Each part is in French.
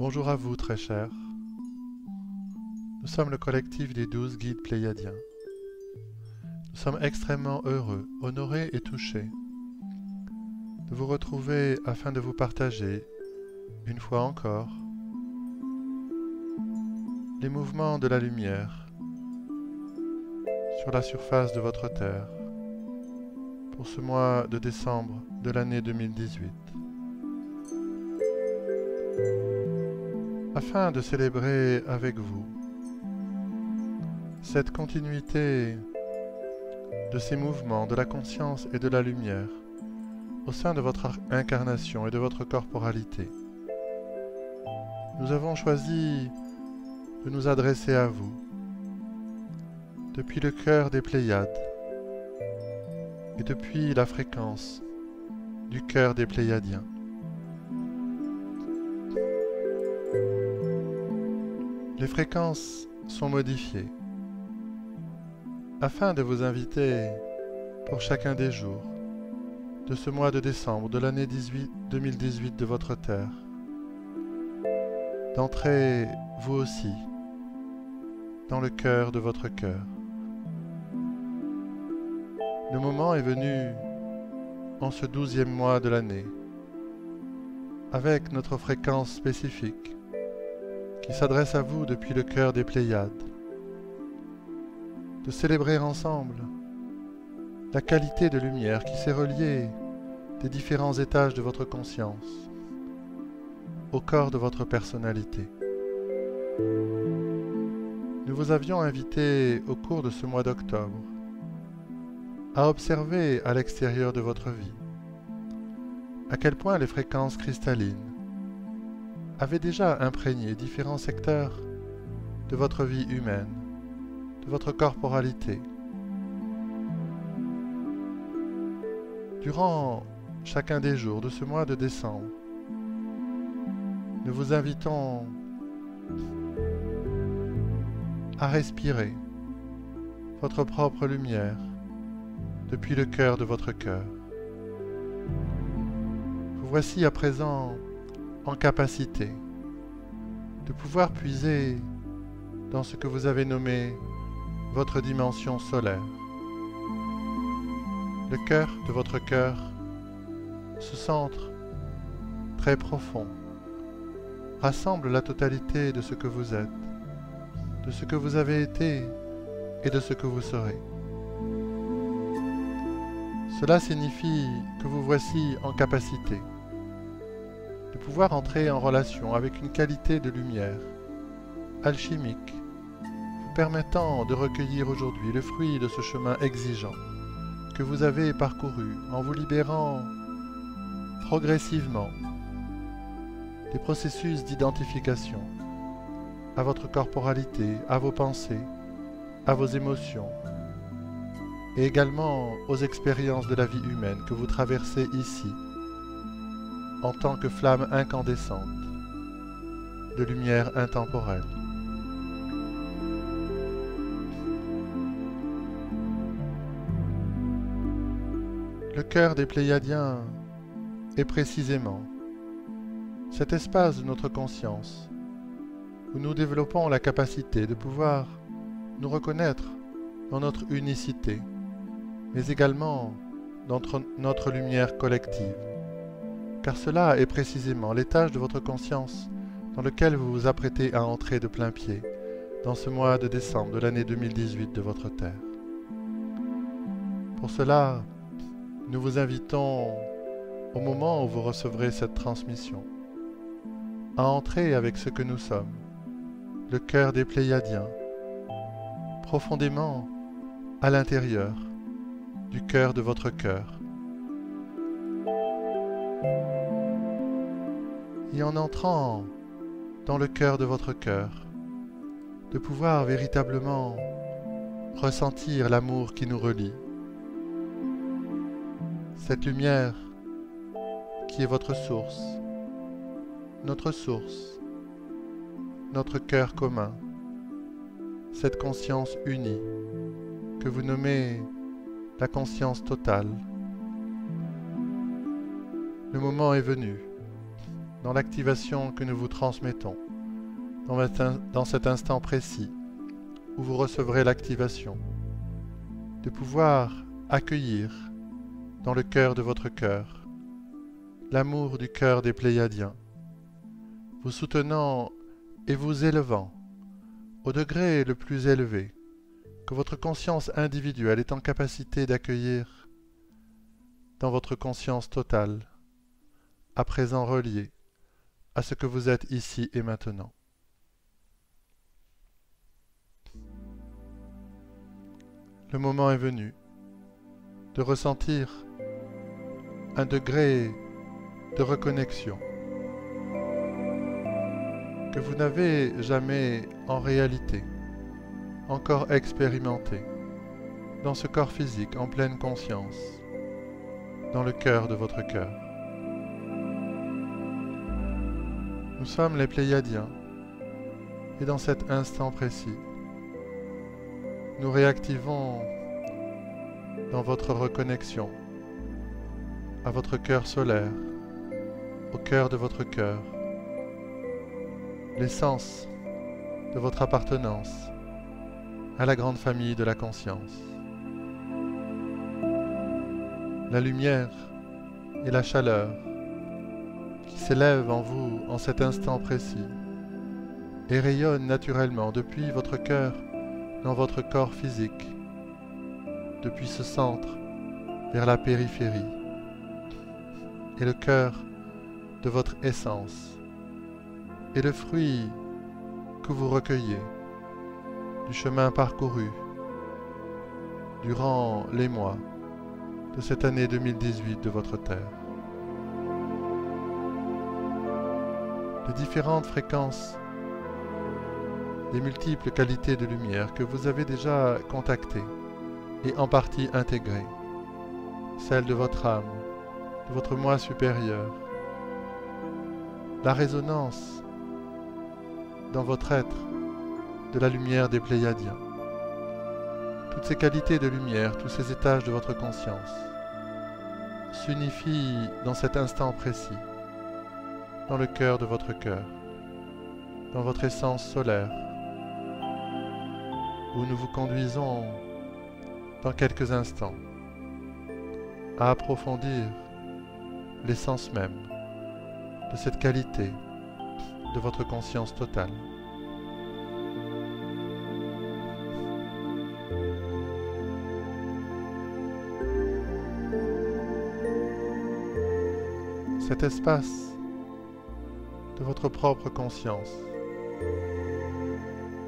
Bonjour à vous, très chers. Nous sommes le collectif des 12 guides pléiadiens. Nous sommes extrêmement heureux, honorés et touchés de vous retrouver afin de vous partager, une fois encore, les mouvements de la lumière sur la surface de votre Terre pour ce mois de décembre de l'année 2018. Afin de célébrer avec vous cette continuité de ces mouvements de la conscience et de la lumière au sein de votre incarnation et de votre corporalité, nous avons choisi de nous adresser à vous depuis le cœur des Pléiades et depuis la fréquence du cœur des Pléiadiens. Les fréquences sont modifiées afin de vous inviter pour chacun des jours de ce mois de décembre de l'année 2018 de votre Terre d'entrer vous aussi dans le cœur de votre cœur. Le moment est venu en ce 12e mois de l'année avec notre fréquence spécifique qui s'adresse à vous depuis le cœur des Pléiades, de célébrer ensemble la qualité de lumière qui s'est reliée des différents étages de votre conscience au corps de votre personnalité. Nous vous avions invité au cours de ce mois d'octobre à observer à l'extérieur de votre vie à quel point les fréquences cristallines avaient déjà imprégné différents secteurs de votre vie humaine, de votre corporalité. Durant chacun des jours de ce mois de décembre, nous vous invitons à respirer votre propre lumière depuis le cœur de votre cœur. Vous voici à présent en capacité de pouvoir puiser dans ce que vous avez nommé votre dimension solaire. Le cœur de votre cœur, ce centre très profond, rassemble la totalité de ce que vous êtes, de ce que vous avez été et de ce que vous serez. Cela signifie que vous voici en capacité de pouvoir entrer en relation avec une qualité de lumière alchimique, vous permettant de recueillir aujourd'hui le fruit de ce chemin exigeant que vous avez parcouru en vous libérant progressivement des processus d'identification à votre corporalité, à vos pensées, à vos émotions et également aux expériences de la vie humaine que vous traversez ici en tant que flamme incandescente de lumière intemporelle. Le cœur des Pléiadiens est précisément cet espace de notre conscience où nous développons la capacité de pouvoir nous reconnaître dans notre unicité, mais également dans notre lumière collective. Car cela est précisément l'étage de votre conscience dans lequel vous vous apprêtez à entrer de plein pied dans ce mois de décembre de l'année 2018 de votre Terre. Pour cela, nous vous invitons, au moment où vous recevrez cette transmission, à entrer avec ce que nous sommes, le cœur des Pléiadiens, profondément à l'intérieur du cœur de votre cœur. Et en entrant dans le cœur de votre cœur, de pouvoir véritablement ressentir l'amour qui nous relie. Cette lumière qui est votre source, notre cœur commun, cette conscience unie que vous nommez la conscience totale. Le moment est venu dans l'activation que nous vous transmettons, dans cet instant précis où vous recevrez l'activation, de pouvoir accueillir dans le cœur de votre cœur l'amour du cœur des Pléiadiens, vous soutenant et vous élevant au degré le plus élevé que votre conscience individuelle est en capacité d'accueillir dans votre conscience totale, à présent reliée à ce que vous êtes ici et maintenant. Le moment est venu de ressentir un degré de reconnexion que vous n'avez jamais en réalité encore expérimenté dans ce corps physique en pleine conscience, dans le cœur de votre cœur. Nous sommes les Pléiadiens et dans cet instant précis, nous réactivons dans votre reconnexion à votre cœur solaire, au cœur de votre cœur, l'essence de votre appartenance à la grande famille de la conscience. La lumière et la chaleur qui s'élèvent en vous en cet instant précis et rayonnent naturellement depuis votre cœur dans votre corps physique, depuis ce centre vers la périphérie, et le cœur de votre essence, et le fruit que vous recueillez du chemin parcouru durant les mois de cette année 2018 de votre Terre. Les différentes fréquences, les multiples qualités de lumière que vous avez déjà contactées et en partie intégrées, celles de votre âme, de votre moi supérieur, la résonance dans votre être de la lumière des Pléiadiens. Toutes ces qualités de lumière, tous ces étages de votre conscience s'unifient dans cet instant précis, dans le cœur de votre cœur, dans votre essence solaire, où nous vous conduisons dans quelques instants à approfondir l'essence même de cette qualité de votre conscience totale. Cet espace de votre propre conscience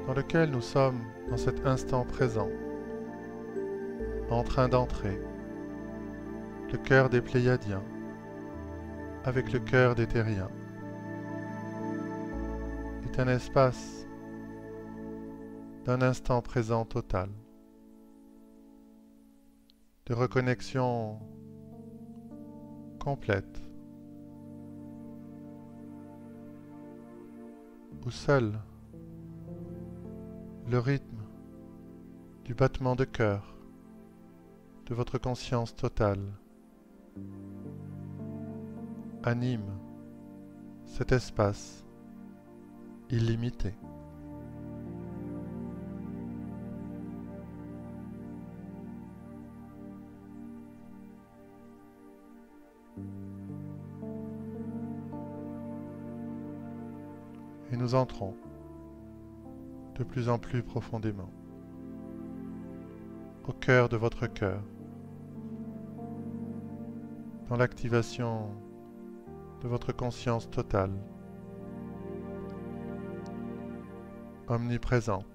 dans lequel nous sommes dans cet instant présent, en train d'entrer, le cœur des Pléiadiens avec le cœur des Terriens, est un espace d'un instant présent total, de reconnexion complète, où seul le rythme du battement de cœur de votre conscience totale anime cet espace illimité. Et nous entrons de plus en plus profondément au cœur de votre cœur, dans l'activation de votre conscience totale, omniprésente.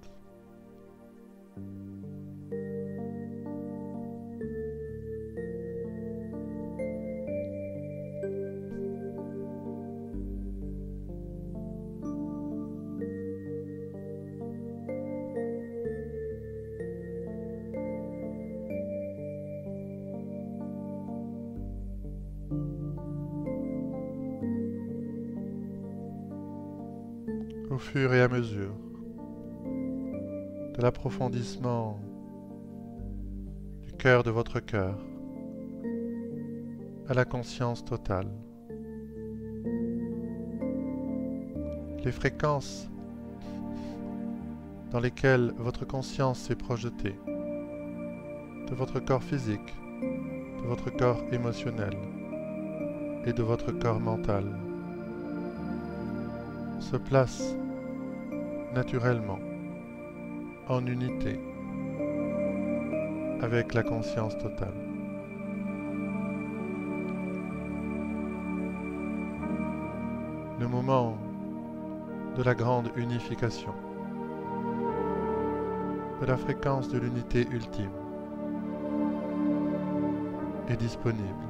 Au fur et à mesure de l'approfondissement du cœur de votre cœur à la conscience totale, les fréquences dans lesquelles votre conscience s'est projetée, de votre corps physique, de votre corps émotionnel et de votre corps mental, se placent naturellement en unité avec la conscience totale. Le moment de la grande unification, de la fréquence de l'unité ultime est disponible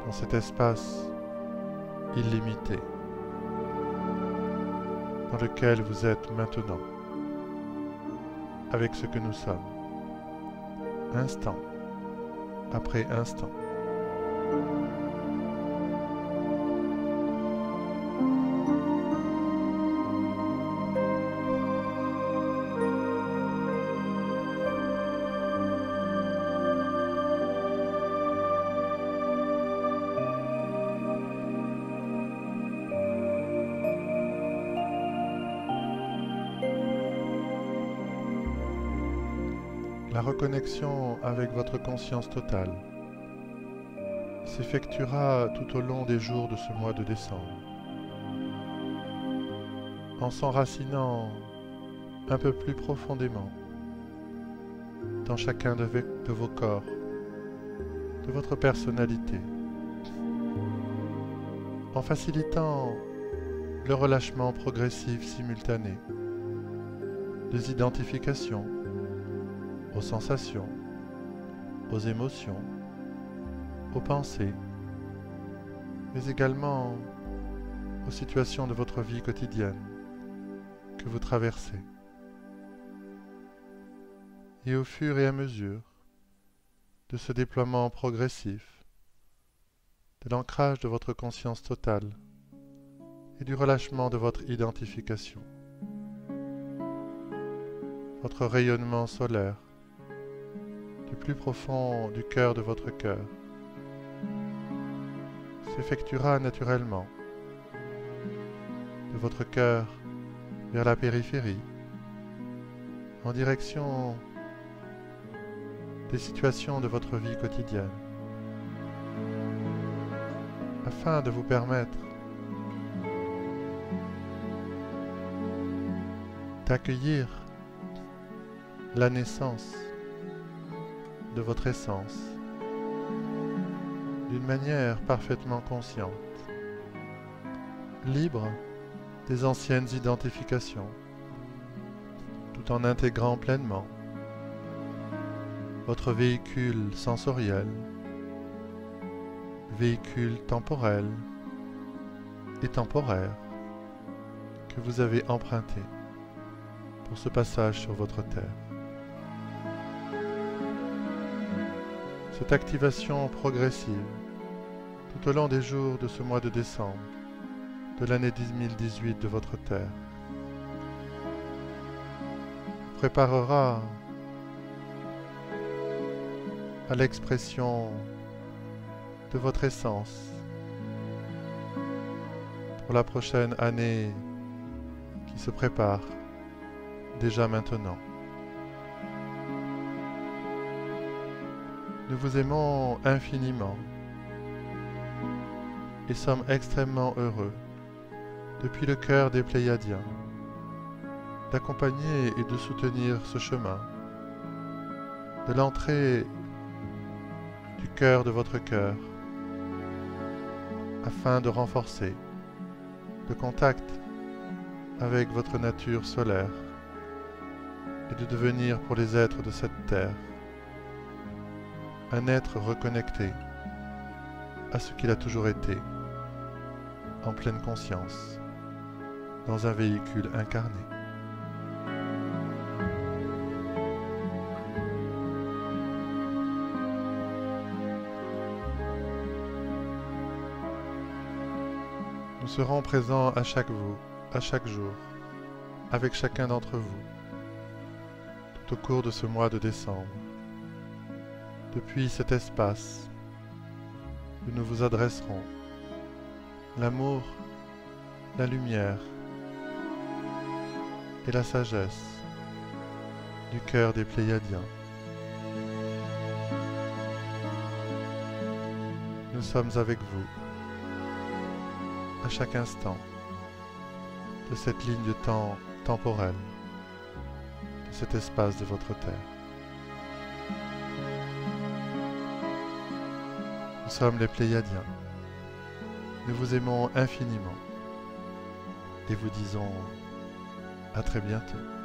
dans cet espace illimité dans lequel vous êtes maintenant, avec ce que nous sommes, instant après instant. La reconnexion avec votre conscience totale s'effectuera tout au long des jours de ce mois de décembre, en s'enracinant un peu plus profondément dans chacun de vos corps, de votre personnalité, en facilitant le relâchement progressif simultané des identifications aux sensations, aux émotions, aux pensées, mais également aux situations de votre vie quotidienne que vous traversez. Et au fur et à mesure de ce déploiement progressif, de l'ancrage de votre conscience totale et du relâchement de votre identification, votre rayonnement solaire du plus profond du cœur de votre cœur s'effectuera naturellement de votre cœur vers la périphérie en direction des situations de votre vie quotidienne afin de vous permettre d'accueillir la naissance de votre essence d'une manière parfaitement consciente, libre des anciennes identifications, tout en intégrant pleinement votre véhicule sensoriel, véhicule temporel et temporaire que vous avez emprunté pour ce passage sur votre terre. Cette activation progressive tout au long des jours de ce mois de décembre de l'année 2018 de votre terre préparera à l'expression de votre essence pour la prochaine année qui se prépare déjà maintenant. Nous vous aimons infiniment et sommes extrêmement heureux, depuis le cœur des Pléiadiens, d'accompagner et de soutenir ce chemin, de l'entrée du cœur de votre cœur, afin de renforcer le contact avec votre nature solaire et de devenir pour les êtres de cette terre un être reconnecté à ce qu'il a toujours été, en pleine conscience, dans un véhicule incarné. Nous serons présents à chaque jour, avec chacun d'entre vous, tout au cours de ce mois de décembre. Depuis cet espace où nous vous adresserons l'amour, la lumière et la sagesse du cœur des Pléiadiens. Nous sommes avec vous à chaque instant de cette ligne de temps temporelle, de cet espace de votre Terre. Nous sommes les Pléiadiens. Nous vous aimons infiniment et vous disons à très bientôt.